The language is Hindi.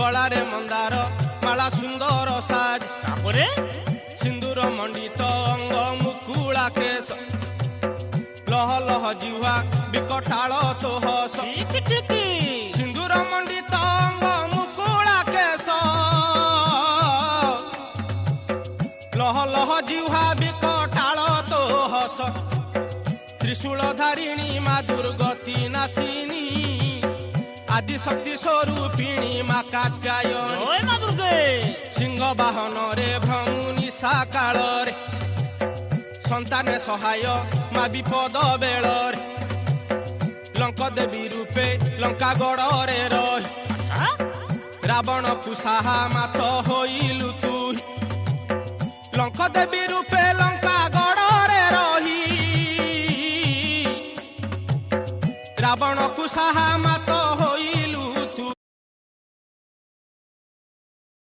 गलारे मंदार माला सुंदर साज तापरे सिंदूर मंडित अंग मुकुला केश लह लह जिह्वा विकटाल तो हस ठीक ठीक सिंदूर मंडित अंग मुकुला केश लह लह जिह्वा विकटाल तो हस त्रिशूल धारिणी माँ दुर्गति नासिनी आदि शक्ति स्वरूपिणी माँ कात्यायनी जय मां दुर्गे सिंह बाहन रे भ्रमुनि साकाल रे संतान सहाय माँ विपद बेल लंक देवी रूपे लंका गड़े रही अच्छा रावण कुशाहा मात होइलु तू लंक देवी रूपे लंका गड़े रही रावण कुशाहा मात